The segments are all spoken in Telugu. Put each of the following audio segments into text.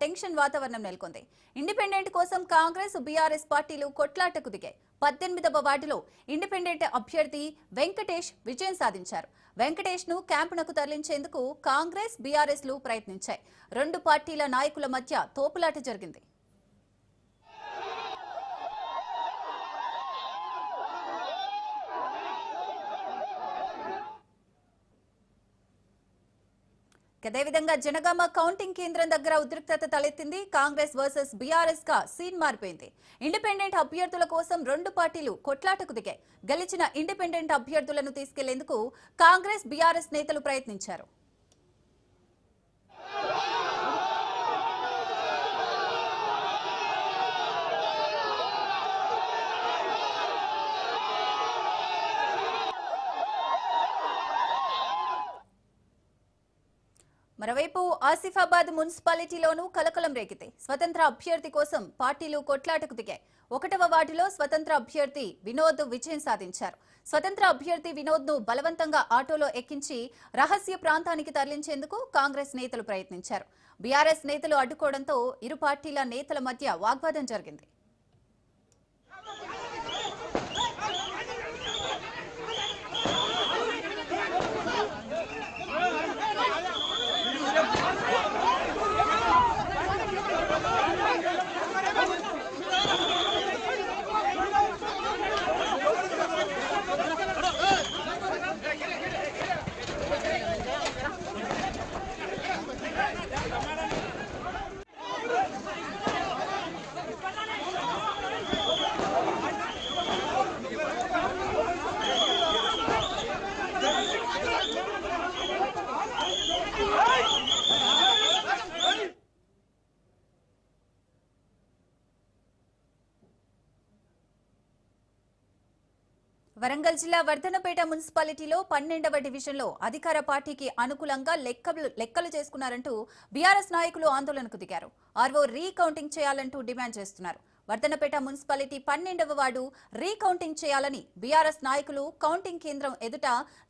టెన్షన్ వాతావరణం నెలకొంది. ఇండిపెండెంట్ కోసం కాంగ్రెస్ బీఆర్ఎస్ పార్టీలు కొట్లాటకు దిగాయి. 18వ వార్డులో ఇండిపెండెంట్ అభ్యర్థి వెంకటేష్ విజయం సాధించారు. వెంకటేష్ ను క్యాంపునకు తరలించేందుకు కాంగ్రెస్ బీఆర్ఎస్ లు ప్రయత్నించాయి. రెండు పార్టీల నాయకుల మధ్య తోపులాట జరిగింది. అదేవిధంగా జనగామ కౌంటింగ్ కేంద్రం దగ్గర ఉద్రిక్తత తలెత్తింది. కాంగ్రెస్ వర్సెస్ బీఆర్ఎస్ గా సీన్ మారిపోయింది. ఇండిపెండెంట్ అభ్యర్థుల కోసం రెండు పార్టీలు కొట్లాటకు దిగాయి. గెలిచిన ఇండిపెండెంట్ అభ్యర్థులను తీసుకెళ్లేందుకు కాంగ్రెస్ బీఆర్ఎస్ నేతలు ప్రయత్నించారు. మరోవైపు ఆసిఫాబాద్ మున్సిపాలిటీలోనూ కలకలం రేగితే స్వతంత్ర అభ్యర్థి కోసం పార్టీలు కొట్లాటకు దిగాయి. 1వ వార్డులో స్వతంత్ర అభ్యర్థి వినోద్ విజయం సాధించారు. స్వతంత్ర అభ్యర్థి వినోద్ ను బలవంతంగా ఆటోలో ఎక్కించి రహస్య ప్రాంతానికి తరలించేందుకు కాంగ్రెస్ నేతలు ప్రయత్నించారు. బీఆర్ఎస్ నేతలు అడ్డుకోవడంతో ఇరు పార్టీల నేతల మధ్య వాగ్వాదం జరిగింది. వరంగల్ జిల్లా వర్ధనపేట మున్సిపాలిటీలో 12వ డివిజన్లో అధికార పార్టీకి అనుకూలంగా లెక్కలు చేసుకున్నారంటూ బీఆర్ఎస్ నాయకులు ఆందోళనకు దిగారు. ఆర్వో రీకౌంటింగ్ చేయాలంటూ డిమాండ్ చేస్తున్నారు. వర్ధనపేట మున్సిపాలిటీ 12వ వార్డు రీకౌంటింగ్ చేయాలని బీఆర్ఎస్ నాయకులు కౌంటింగ్ కేంద్రం ఎదుట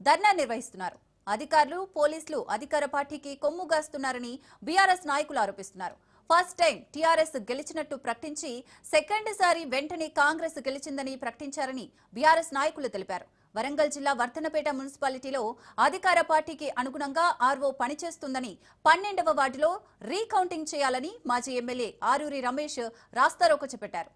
ధర్నా నిర్వహిస్తున్నారు. అధికారులు, పోలీసులు అధికార పార్టీకి కొమ్ముగాస్తున్నారని బీఆర్ఎస్ నాయకులు ఆరోపిస్తున్నారు. ఫస్ట్ టైం టీఆర్ఎస్ గెలిచినట్టు ప్రకటించి సెకండ్ సారి వెంటనే కాంగ్రెస్ గెలిచిందని ప్రకటించారని బీఆర్ఎస్ నాయకులు తెలిపారు. వరంగల్ జిల్లా వర్ధనపేట మున్సిపాలిటీలో అధికార పార్టీకి అనుగుణంగా ఆర్వో పనిచేస్తుందని 12వ వార్డులో రీకౌంటింగ్ చేయాలని మాజీ ఎమ్మెల్యే ఆరూరి రమేష్ రాస్తారోకో చేపట్టారు.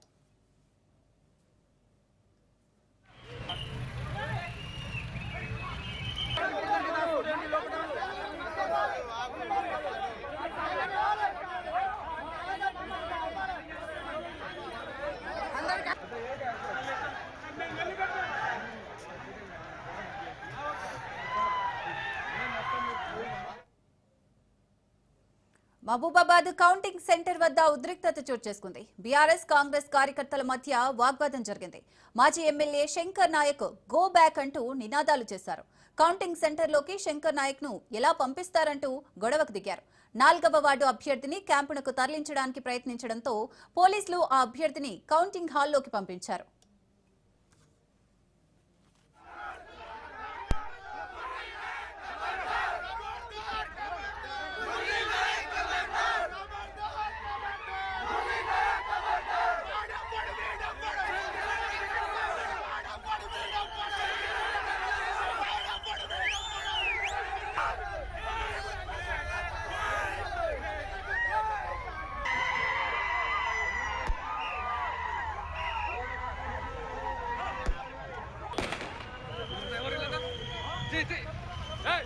మహబూబాబాద్ కౌంటింగ్ సెంటర్ వద్ద ఉద్రిక్తత చోటు చేసుకుంది. బీఆర్ఎస్ కాంగ్రెస్ కార్యకర్తల మధ్య వాగ్వాదం జరిగింది. మాజీ MLA Shankar Naik go back అంటూ నినాదాలు చేశారు. కౌంటింగ్ సెంటర్లోకి శంకర్ నాయక్ ను ఎలా పంపిస్తారంటూ గొడవకు దిగారు. 4వ వార్డు అభ్యర్థిని క్యాంపునకు తరలించడానికి ప్రయత్నించడంతో పోలీసులు ఆ అభ్యర్థిని కౌంటింగ్ హాల్లోకి పంపించారు. Sí, sí.